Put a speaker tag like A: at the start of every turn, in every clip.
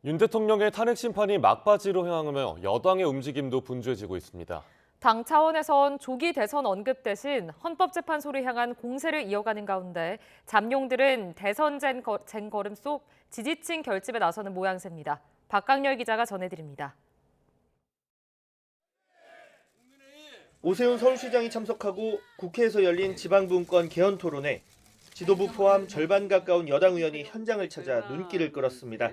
A: 윤 대통령의 탄핵 심판이 막바지로 향하며 여당의 움직임도 분주해지고 있습니다.
B: 당 차원에선 조기 대선 언급 대신 헌법재판소를 향한 공세를 이어가는 가운데 잠룡들은 대선 쟁걸음 속 지지층 결집에 나서는 모양새입니다. 박강렬 기자가 전해드립니다.
C: 오세훈 서울시장이 참석하고 국회에서 열린 지방분권 개헌 토론회. 지도부 포함 절반 가까운 여당 의원이 현장을 찾아 눈길을 끌었습니다.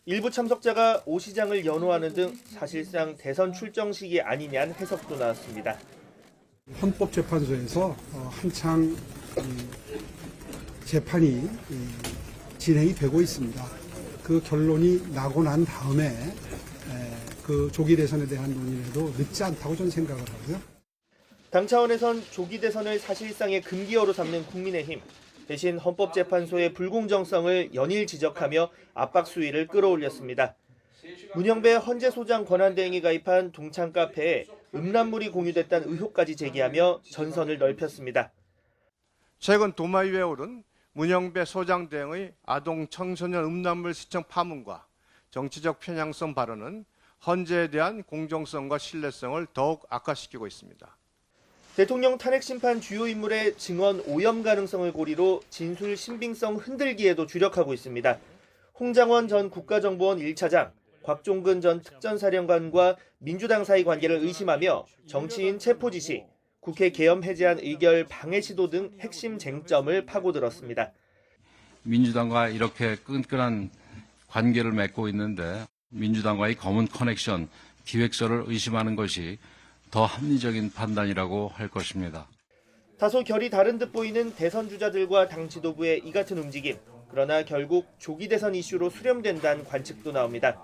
C: 일부 참석자가 오 시장을 연호하는 등 사실상 대선 출정식이 아니냐는 해석도 나왔습니다.
D: 헌법재판소에서 한창 재판이 진행이 되고 있습니다. 그 결론이 나고 난 다음에 그 조기 대선에 대한 논의라도 늦지 않다고 저는 생각을 하고요.
C: 당 차원에선 조기 대선을 사실상의 금기어로 삼는 국민의힘. 대신 헌법재판소의 불공정성을 연일 지적하며 압박 수위를 끌어올렸습니다. 문영배 헌재소장 권한대행이 가입한 동창 카페에 음란물이 공유됐다는 의혹까지 제기하며 전선을 넓혔습니다.
E: 최근 도마 위에 오른 문영배 소장 대행의 아동 청소년 음란물 시청 파문과 정치적 편향성 발언은 헌재에 대한 공정성과 신뢰성을 더욱 악화시키고 있습니다.
C: 대통령 탄핵 심판 주요 인물의 증언 오염 가능성을 고리로 진술 신빙성 흔들기에도 주력하고 있습니다. 홍장원 전 국가정보원 1차장, 곽종근 전 특전사령관과 민주당 사이 관계를 의심하며 정치인 체포 지시, 국회 계엄 해제안 의결 방해 시도 등 핵심 쟁점을 파고들었습니다.
F: 민주당과 이렇게 끈끈한 관계를 맺고 있는데 민주당과의 검은 커넥션, 기획서를 의심하는 것이 더 합리적인 판단이라고 할 것입니다.
C: 다소 결이 다른 듯 보이는 대선 주자들과 당 지도부의 이 같은 움직임. 그러나 결국 조기 대선 이슈로 수렴된다는 관측도 나옵니다.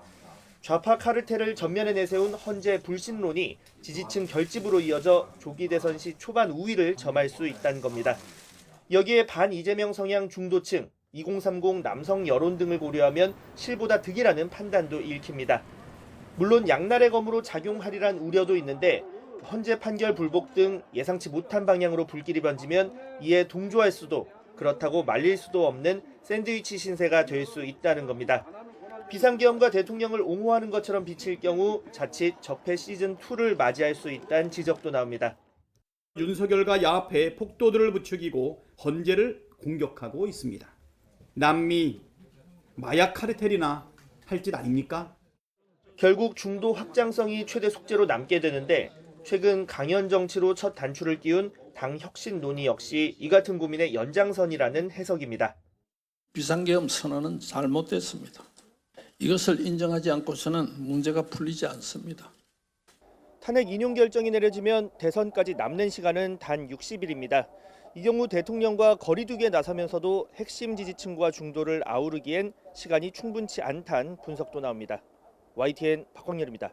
C: 좌파 카르텔을 전면에 내세운 헌재 불신론이 지지층 결집으로 이어져 조기 대선 시 초반 우위를 점할 수 있다는 겁니다. 여기에 반 이재명 성향 중도층, 2030 남성 여론 등을 고려하면 실보다 득이라는 판단도 읽힙니다. 물론 양날의 검으로 작용하리란 우려도 있는데 헌재 판결 불복 등 예상치 못한 방향으로 불길이 번지면 이에 동조할 수도, 그렇다고 말릴 수도 없는 샌드위치 신세가 될 수 있다는 겁니다. 비상계엄과 대통령을 옹호하는 것처럼 비칠 경우 자칫 적폐 시즌2를 맞이할 수 있다는 지적도 나옵니다.
G: 윤석열과 야합의 폭도들을 부추기고 헌재를 공격하고 있습니다. 남미, 마약 카르텔이나 할 짓 아닙니까?
C: 결국 중도 확장성이 최대 숙제로 남게 되는데 최근 강연 정치로 첫 단추를 끼운 당 혁신 논의 역시 이 같은 고민의 연장선이라는 해석입니다.
H: 비상계엄 선언은 잘못됐습니다. 이것을 인정하지 않고서는 문제가 풀리지 않습니다.
C: 탄핵 인용 결정이 내려지면 대선까지 남는 시간은 단 60일입니다. 이 경우 대통령과 거리 두기에 나서면서도 핵심 지지층과 중도를 아우르기엔 시간이 충분치 않다는 분석도 나옵니다. YTN 박광렬입니다.